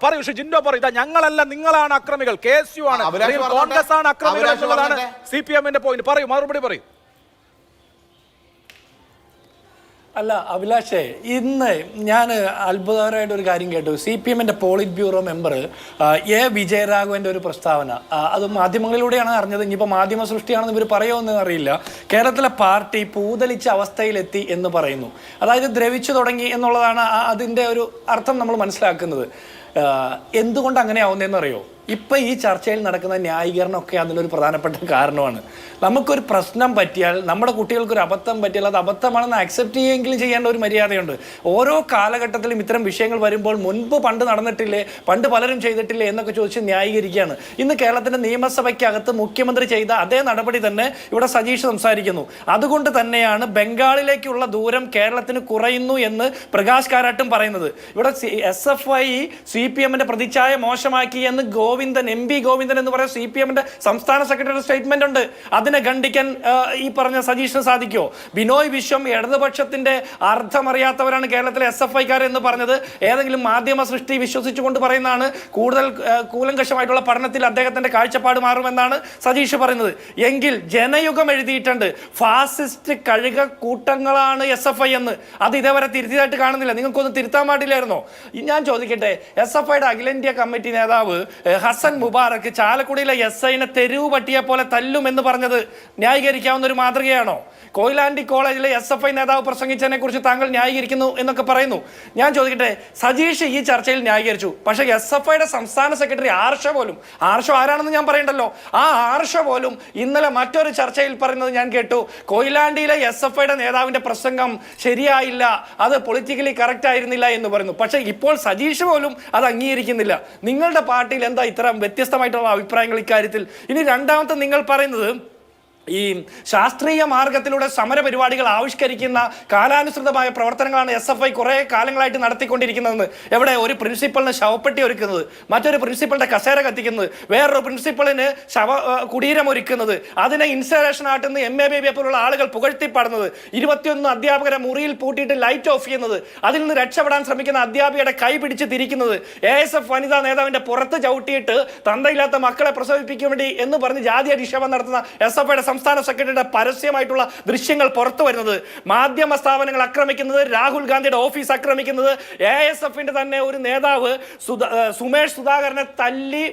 പറയൂ ജിൻഡോ പറയൂ, ഇതാ ഞങ്ങളല്ല നിങ്ങളാണ് അക്രമികൾ, KSU ആണ്, കോൺഗ്രസ് ആണ് അക്രമികൾ എന്നുള്ളതാണ് CPM പോയിന്റ്. പറയൂ, മറുപടി പറയൂ. അല്ല അഭിലാഷേ, ഇന്ന് ഞാൻ അത്ഭുതകരമായിട്ട് ഒരു കാര്യം കേട്ടു. CPM polit bureau member A വിജയരാഘവന്റെ ഒരു പ്രസ്താവന, അത് മാധ്യമങ്ങളിലൂടെയാണ് അറിഞ്ഞത്. ഇനിയിപ്പോൾ മാധ്യമ സൃഷ്ടിയാണെന്ന് ഇവർ പറയുമെന്ന് അറിയില്ല. കേരളത്തിലെ പാർട്ടി പൂതലിച്ച അവസ്ഥയിലെത്തി എന്ന് പറയുന്നു. അതായത് ദ്രവിച്ചു തുടങ്ങി എന്നുള്ളതാണ് അതിൻ്റെ ഒരു അർത്ഥം നമ്മൾ മനസ്സിലാക്കുന്നത്. എന്തുകൊണ്ട് അങ്ങനെ ആവുന്നതെന്നറിയോ? ഇപ്പം ഈ ചർച്ചയിൽ നടക്കുന്ന ന്യായീകരണമൊക്കെ അതിനൊരു പ്രധാനപ്പെട്ട കാരണമാണ്. നമുക്കൊരു പ്രശ്നം പറ്റിയാൽ, നമ്മുടെ കുട്ടികൾക്കൊരു അബദ്ധം പറ്റിയാൽ അത് അബദ്ധമാണെന്ന് അക്സെപ്റ്റ് ചെയ്യുമെങ്കിലും ചെയ്യേണ്ട ഒരു മര്യാദയുണ്ട്. ഓരോ കാലഘട്ടത്തിലും ഇത്തരം വിഷയങ്ങൾ വരുമ്പോൾ പണ്ട് നടന്നിട്ടില്ലേ, പണ്ട് പലരും ചെയ്തിട്ടില്ലേ എന്നൊക്കെ ചോദിച്ച് ന്യായീകരിക്കുകയാണ്. ഇന്ന് കേരളത്തിൻ്റെ നിയമസഭയ്ക്കകത്ത് മുഖ്യമന്ത്രി ചെയ്ത അതേ നടപടി തന്നെ ഇവിടെ സജീഷ് സംസാരിക്കുന്നു. അതുകൊണ്ട് തന്നെയാണ് ബംഗാളിലേക്കുള്ള ദൂരം കേരളത്തിന് കുറയുന്നു എന്ന് പ്രകാശ് കാരാട്ടും പറയുന്നത്. ഇവിടെ SFI CPM പ്രതിച്ഛായ മോശമാക്കി എന്ന് MP ഗോവിന്ദൻ എന്ന് പറയുന്ന CPM സംസ്ഥാന സെക്രട്ടറിയുടെ സ്റ്റേറ്റ്മെന്റ് ഉണ്ട്. അതിനെ ഖണ്ഡിക്കാൻ ഈ പറഞ്ഞ സജീഷിന് സാധിക്കുമോ? ബിനോയ് വിശ്വം ഇടതുപക്ഷത്തിന്റെ അർത്ഥമറിയാത്തവരാണ് കേരളത്തിലെ SFIക്കാർ എന്ന് പറഞ്ഞത് ഏതെങ്കിലും മാധ്യമ സൃഷ്ടി വിശ്വസിച്ചുകൊണ്ട് പറയുന്നതാണ്. കൂടുതൽ കൂലങ്കഷമായിട്ടുള്ള പഠനത്തിൽ അദ്ദേഹത്തിന്റെ കാഴ്ചപ്പാട് മാറുമെന്നാണ് സജീഷ് പറയുന്നത്. എങ്കിൽ ജനയുഗം എഴുതിയിട്ടുണ്ട് ഫാസിസ്റ്റ് കഴുക കൂട്ടങ്ങളാണ് SFI എന്ന്. അത് ഇതേവരെ തിരുത്തിയതായിട്ട് കാണുന്നില്ല. നിങ്ങൾക്കൊന്ന് തിരുത്താൻ പാടില്ലായിരുന്നോ? ഞാൻ ചോദിക്കട്ടെ, SFIയുടെ അഖിലേന്ത്യാ കമ്മിറ്റി നേതാവ് ഹസൻ മുബാറക്ക് ചാലക്കുടിയിലെ SIനെ തെരുവ് പട്ടിയെ പോലെ തല്ലുമെന്ന് പറഞ്ഞത് ന്യായീകരിക്കാവുന്ന ഒരു മാതൃകയാണോ? കൊയിലാണ്ടി കോളേജിലെ SFI നേതാവ് പ്രസംഗിച്ചതിനെ കുറിച്ച് താങ്കൾ ന്യായീകരിക്കുന്നു എന്നൊക്കെ പറയുന്നു. ഞാൻ ചോദിക്കട്ടെ, സജീഷ് ഈ ചർച്ചയിൽ ന്യായീകരിച്ചു. പക്ഷേ SFIയുടെ സംസ്ഥാന സെക്രട്ടറി ആർഷോ ആരാണെന്ന് ഞാൻ പറയണ്ടല്ലോ, ആ ആർഷോ പോലും ഇന്നലെ മറ്റൊരു ചർച്ചയിൽ പറയുന്നത് ഞാൻ കേട്ടു. കൊയിലാണ്ടിയിലെ SFIയുടെ നേതാവിന്റെ പ്രസംഗം ശരിയായില്ല, അത് പൊളിറ്റിക്കലി കറക്റ്റ് ആയിരുന്നില്ല എന്ന് പറയുന്നു. പക്ഷേ ഇപ്പോൾ സജീഷ് പോലും അത് അംഗീകരിക്കുന്നില്ല. നിങ്ങളുടെ പാർട്ടിയിൽ എന്താ ഇത്തരം വ്യത്യസ്തമായിട്ടുള്ള അഭിപ്രായങ്ങൾ ഇക്കാര്യത്തിൽ? ഇനി രണ്ടാമത്തെ നിങ്ങൾ പറയുന്നത് ഈ ശാസ്ത്രീയ മാർഗത്തിലൂടെ സമര പരിപാടികൾ ആവിഷ്കരിക്കുന്ന കാലാനുസൃതമായ പ്രവർത്തനങ്ങളാണ് SFI കുറേ കാലങ്ങളായിട്ട് നടത്തിക്കൊണ്ടിരിക്കുന്നതെന്ന്. എവിടെ ഒരു പ്രിൻസിപ്പളിന് ശവപ്പെട്ടി ഒരുക്കുന്നത്, മറ്റൊരു പ്രിൻസിപ്പളിന്റെ കസേര കത്തിക്കുന്നത്, വേറൊരു പ്രിൻസിപ്പളിന് കുടീരം ഒരുക്കുന്നത്, അതിനെ ഇൻസ്റ്റലേഷൻ ആട്ടുന്ന MA ബേബിയെ പോലുള്ള ആളുകൾ പുകഴ്ത്തിപ്പാടുന്നത്, 21 അധ്യാപകരെ മുറിയിൽ പൂട്ടിയിട്ട് ലൈറ്റ് ഓഫ് ചെയ്യുന്നത്, അതിൽ നിന്ന് രക്ഷപ്പെടാൻ ശ്രമിക്കുന്ന അധ്യാപികയുടെ കൈ പിടിച്ച് തിരിക്കുന്നത്, ASF വനിതാ നേതാവിന്റെ പുറത്ത് ചവിട്ടിയിട്ട് തന്തയില്ലാത്ത മക്കളെ പ്രസവിപ്പിക്കാൻ വേണ്ടി എന്ന് പറഞ്ഞ് ജാതി അധിക്ഷേപം നടത്തുന്ന SFIയുടെ സംസ്ഥാന സെക്രട്ടറിയുടെ പരസ്യമായിട്ടുള്ള ദൃശ്യങ്ങൾ പുറത്തു വരുന്നത്, മാധ്യമ സ്ഥാപനങ്ങൾ ആക്രമിക്കുന്നത്, രാഹുൽ ഗാന്ധിയുടെ ഓഫീസ് ആക്രമിക്കുന്നത്, ASFന്റെ തന്നെ ഒരു നേതാവ് സുമേഷ് സുധാകരനെ തല്ലി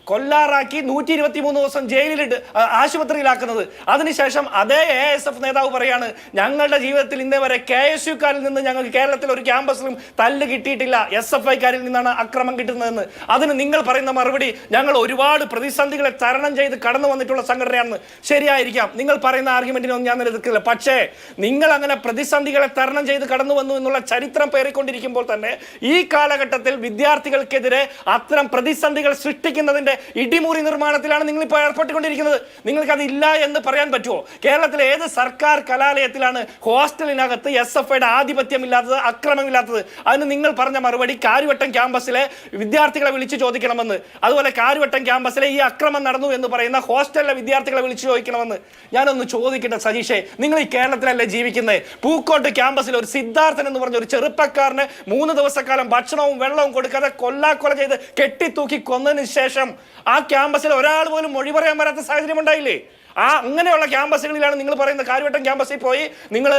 കൊല്ലാറാക്കി 123 ദിവസം ജയിലിലിട്ട് ആശുപത്രിയിലാക്കുന്നത്. അതിനുശേഷം അതേ ASF നേതാവ് പറയാണ്, ഞങ്ങളുടെ ജീവിതത്തിൽ ഇന്നേ വരെ KSUക്കാരിൽ നിന്ന് ഞങ്ങൾക്ക് കേരളത്തിൽ ഒരു ക്യാമ്പസിലും തല്ല് കിട്ടിയിട്ടില്ല, SFIക്കാരിൽ നിന്നാണ് അക്രമം കിട്ടുന്നതെന്ന്. അതിന് നിങ്ങൾ പറയുന്ന മറുപടി, ഞങ്ങൾ ഒരുപാട് പ്രതിസന്ധികളെ തരണം ചെയ്ത് കടന്നു വന്നിട്ടുള്ള സംഘടനയാണെന്ന്. ശരിയായിരിക്കാം, നിങ്ങൾ പറയുന്ന ആർഗ്യുമെന്റിനൊന്നും ഞാൻ നിലനിൽക്കില്ല. പക്ഷേ നിങ്ങൾ അങ്ങനെ പ്രതിസന്ധികളെ തരണം ചെയ്ത് കടന്നു വന്നു എന്നുള്ള ചരിത്രം പേറിക്കൊണ്ടിരിക്കുമ്പോൾ തന്നെ ഈ കാലഘട്ടത്തിൽ വിദ്യാർത്ഥികൾക്കെതിരെ അത്തരം പ്രതിസന്ധികൾ സൃഷ്ടിക്കുന്നതിന്റെ ഇടിമുറി നിർമ്മാണത്തിലാണ് നിങ്ങൾ ഇപ്പോൾ ഏർപ്പെട്ടുകൊണ്ടിരിക്കുന്നത്. നിങ്ങൾക്ക് അതില്ല എന്ന് പറയാൻ പറ്റുമോ? കേരളത്തിലെ ഏത് സർക്കാർ കലാലയത്തിലാണ് ഹോസ്റ്റലിനകത്ത് SFIയുടെ ആധിപത്യമില്ലാത്തത്, അക്രമമില്ലാത്തത്? അതിന് നിങ്ങൾ പറഞ്ഞ മറുപടി കാര്യവട്ടം ക്യാമ്പസിലെ വിദ്യാർത്ഥികളെ വിളിച്ചു ചോദിക്കണമെന്ന്, അതുപോലെ കാര്യവട്ടം ക്യാമ്പസിലെ ഈ അക്രമം നടന്നു എന്ന് പറയുന്ന ഹോസ്റ്റലിലെ വിദ്യാർത്ഥികളെ വിളിച്ചു ചോദിക്കണമെന്ന്. ഞാനൊന്ന് ചോദിക്കട്ടെ സജീഷേ, നിങ്ങൾ ഈ കേരളത്തിലല്ലേ ജീവിക്കുന്നത്? പൂക്കോട്ട് ക്യാമ്പസിൽ ഒരു സിദ്ധാർത്ഥൻ എന്ന് പറഞ്ഞ ഒരു ചെറുപ്പക്കാരന് 3 ദിവസക്കാലം ഭക്ഷണവും വെള്ളവും കൊടുക്കാതെ കൊല്ലാക്കൊല ചെയ്ത് കെട്ടിത്തൂക്കി കൊന്നതിന് ശേഷം ആ ക്യാമ്പസിൽ ഒരാൾ പോലും മൊഴി പറയാൻ വരാത്ത സാഹചര്യം ഉണ്ടായില്ലേ? അങ്ങനെയുള്ള ക്യാമ്പസുകളിലാണ് നിങ്ങൾ പറയുന്നത് കാര്യവട്ടം ക്യാമ്പസിൽ പോയി നിങ്ങൾ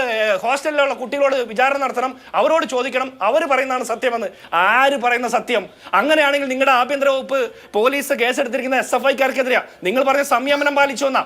ഹോസ്റ്റലിലുള്ള കുട്ടികളോട് വിചാരണ നടത്തണം, അവരോട് ചോദിക്കണം, അവർ പറയുന്നതാണ് സത്യമെന്ന്. ആര് പറയുന്ന സത്യം? അങ്ങനെയാണെങ്കിൽ നിങ്ങളുടെ ആഭ്യന്തര വകുപ്പ് പോലീസ് കേസെടുത്തിരിക്കുന്ന SFIക്കാർക്കെതിരെയാ. നിങ്ങൾ പറഞ്ഞ സംയമനം പാലിച്ചു എന്നാ,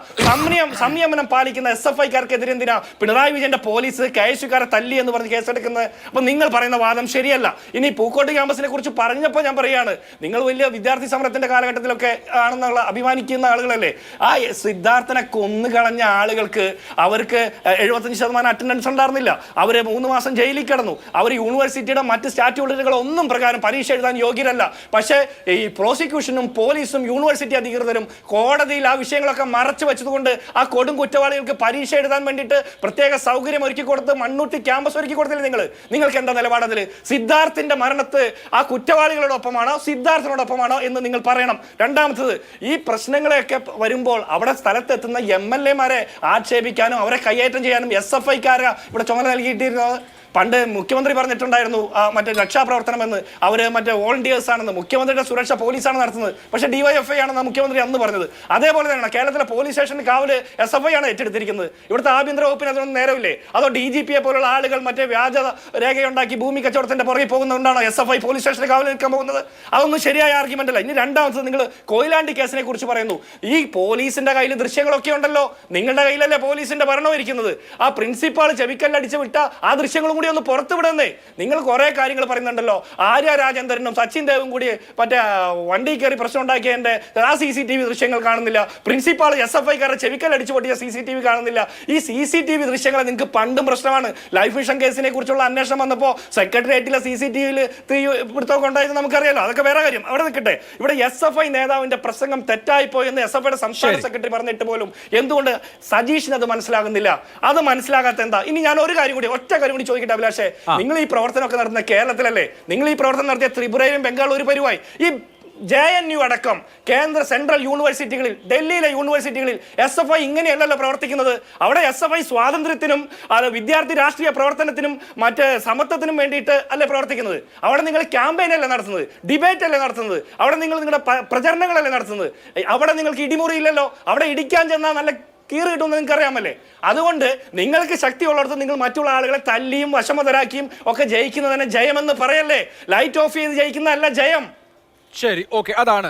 സംയമനം പാലിക്കുന്ന SFIക്കാർക്കെതിരെ എന്തിനാ പിണറായി വിജയന്റെ പോലീസ് KSUക്കാരെ തല്ലി എന്ന് പറഞ്ഞ് കേസെടുക്കുന്നത്? അപ്പൊ നിങ്ങൾ പറയുന്ന വാദം ശരിയല്ല. ഇനി പൂക്കോട്ട് ക്യാമ്പസിനെ കുറിച്ച് പറഞ്ഞപ്പോൾ ഞാൻ പറയുകയാണ്, നിങ്ങൾ വലിയ വിദ്യാർത്ഥി സമരത്തിന്റെ കാലഘട്ടത്തിലൊക്കെ ആണെന്നുള്ള അഭിമാനിക്കുന്ന ആളുകളല്ലേ. ആ സിദ്ധാർത്ഥ കൊന്നുകളഞ്ഞ ആളുകൾക്ക് അവർക്ക് 75% അറ്റൻഡൻസ് ഉണ്ടായിരുന്നില്ല, അവര് 3 മാസം ജയിലിൽ കിടന്നു, അവർ യൂണിവേഴ്സിറ്റിയുടെ മറ്റ് സ്റ്റാറ്റ്യൂട്ടുകളൊന്നും പ്രകാരം പരീക്ഷ എഴുതാൻ യോഗ്യരല്ല. പക്ഷേ ഈ പ്രോസിക്യൂഷനും പോലീസും യൂണിവേഴ്സിറ്റി അധികൃതരും കോടതിയിൽ ആ വിഷയങ്ങളൊക്കെ മറച്ചു വെച്ചതുകൊണ്ട് ആ കൊടും കുറ്റവാളികൾക്ക് പരീക്ഷ എഴുതാൻ വേണ്ടിയിട്ട് പ്രത്യേക സൗകര്യം ഒരുക്കി കൊടുത്ത് മണ്ണൂത്തി ക്യാമ്പസ് ഒരുക്കി കൊടുത്തില്ല. നിങ്ങൾക്ക് എന്താ നിലപാട് അതിൽ? സിദ്ധാർത്ഥിന്റെ മരണത്ത് ആ കുറ്റവാളികളോടൊപ്പമാണോ സിദ്ധാർത്ഥിനോടൊപ്പമാണോ എന്ന് നിങ്ങൾ പറയണം. രണ്ടാമത്തത്, ഈ പ്രശ്നങ്ങളെയൊക്കെ വരുമ്പോൾ അവിടെ സ്ഥലത്ത് MLA മാരെ ആക്ഷേപിക്കാനും അവരെ കൈയേറ്റം ചെയ്യാനും SFIക്കാരാ ഇവിടെ ചുമതല നൽകിയിട്ടിരുന്നത്. പണ്ട് മുഖ്യമന്ത്രി പറഞ്ഞിട്ടുണ്ടായിരുന്നു മറ്റേ രക്ഷാപ്രവർത്തനം എന്ന്, അവര് മറ്റേ വോളണ്ടിയേഴ്സ് ആണെന്ന്, മുഖ്യമന്ത്രിയുടെ സുരക്ഷ പോലീസാണ് നടത്തുന്നത്, പക്ഷേ DYFI ആണെന്ന് മുഖ്യമന്ത്രി അന്ന് പറഞ്ഞത്. അതേപോലെ തന്നെ കേരളത്തിലെ പോലീസ് സ്റ്റേഷനിൽ കാവല് SFI ആണ് ഏറ്റെടുത്തിരിക്കുന്നത്. ഇവിടുത്തെ ആഭ്യന്തര വകുപ്പിന് അതൊന്നും നേരമില്ലേ? അതോ DGPയെ പോലുള്ള ആളുകൾ മറ്റേ വ്യാജ രേഖയുണ്ടാക്കി ഭൂമി കച്ചവടത്തിന്റെ പുറകെ പോകുന്നതുകൊണ്ടാണോ SFI പോലീസ് സ്റ്റേഷനിൽ കാവൽ നിൽക്കാൻ പോകുന്നത്? അതൊന്നും ശരിയായ ആർഗ്യുമെന്റ് അല്ല. ഇനി രണ്ടാമത് നിങ്ങൾ കൊയിലാണ്ടി കേസിനെ കുറിച്ച് പറയുന്നു. ഈ പോലീസിന്റെ കയ്യിൽ ദൃശ്യങ്ങളൊക്കെ ഉണ്ടല്ലോ, നിങ്ങളുടെ കയ്യിലല്ലേ പോലീസിന്റെ ഭരണം ഇരിക്കുന്നത്. ആ പ്രിൻസിപ്പാൾ ചെവിക്കല്ലടിച്ച് വിട്ട ആ ദൃശ്യങ്ങളും കൂടി ഒന്ന് പുറത്തു വിടുന്നേ. നിങ്ങൾ കുറെ കാര്യങ്ങൾ പറയുന്നുണ്ടല്ലോ, ആര്യ രാജേന്ദ്രനും സച്ചിൻ ദേവും കൂടി മറ്റേ വണ്ടി കയറി പ്രശ്നം ഉണ്ടാക്കിയതിന്റെ ആ CCTV ദൃശ്യങ്ങൾ കാണുന്നില്ല, പ്രിൻസിപ്പാൾ SFIക്കാരുടെ ചെവിക്കല്ലടിച്ച് പൊട്ടിയ CCTV കാണുന്നില്ല. ഈ CCTV ദൃശ്യങ്ങൾ നിങ്ങൾക്ക് പണ്ടും പ്രശ്നമാണ്. ലൈഫ് മിഷൻ കേസിനെ കുറിച്ചുള്ള അന്വേഷണം വന്നപ്പോൾ സെക്രട്ടേറിയറ്റിലെ CCTVയിൽ പിടുത്തമൊക്കെ ഉണ്ടായത് നമുക്കറിയാലോ. അതൊക്കെ വേറെ കാര്യം, അവിടെ നിൽക്കട്ടെ. ഇവിടെ SFI നേതാവിന്റെ പ്രസംഗം തെറ്റായിപ്പോയി എന്ന് SFIയുടെ സംസ്ഥാന സെക്രട്ടറി പറഞ്ഞിട്ട് പോലും എന്തുകൊണ്ട് സജീഷിന് അത് മനസ്സിലാകുന്നില്ല? അത് മനസ്സിലാകാത്ത എന്താ? ഇനി ഞാൻ ഒരു കാര്യം കൂടി, ഒറ്റ കാര്യം കൂടി ചോദിക്കട്ടെ അഭിലാഷേ. നിങ്ങൾ ഈ പ്രവർത്തനമൊക്കെ നടത്തുന്ന കേരളത്തിലല്ലേ? നിങ്ങൾ ഈ പ്രവർത്തനം നടത്തിയ ത്രിപുരയിലും ബംഗാളും ഒരു പരിവായി. ഈ JNU അടക്കം കേന്ദ്ര സെൻട്രൽ യൂണിവേഴ്സിറ്റികളിൽ, ഡൽഹിയിലെ യൂണിവേഴ്സിറ്റികളിൽ SFI ഇങ്ങനെയല്ലല്ലോ പ്രവർത്തിക്കുന്നത്. അവിടെ SFI സ്വാതന്ത്ര്യത്തിനും വിദ്യാർത്ഥി രാഷ്ട്രീയ പ്രവർത്തനത്തിനും മറ്റ് സമത്വത്തിനും വേണ്ടിയിട്ട് അല്ലേ പ്രവർത്തിക്കുന്നത്. അവിടെ നിങ്ങൾ ക്യാമ്പയിൻ അല്ലേ നടത്തുന്നത്, ഡിബേറ്റ് അല്ലേ നടത്തുന്നത്, അവിടെ നിങ്ങൾ നിങ്ങളുടെ പ്രചരണങ്ങളല്ലേ നടത്തുന്നത്. അവിടെ നിങ്ങൾക്ക് ഇടിമുറിയില്ലല്ലോ. അവിടെ ഇടിക്കാൻ ചെന്നാൽ നല്ല കീറ് കിട്ടുമെന്ന് നിങ്ങൾക്ക് അറിയാമല്ലേ. അതുകൊണ്ട് നിങ്ങൾക്ക് ശക്തിയുള്ളിടത്ത് നിങ്ങൾ മറ്റുള്ള ആളുകളെ തല്ലിയും വശമതരാക്കിയും ഒക്കെ ജയിക്കുന്നതിനെ ജയമെന്ന് പറയല്ലേ. ലൈറ്റ് ഓഫ് ചെയ്ത് ജയിക്കുന്നതല്ല ജയം. ശരി, ഓക്കെ, അതാണ്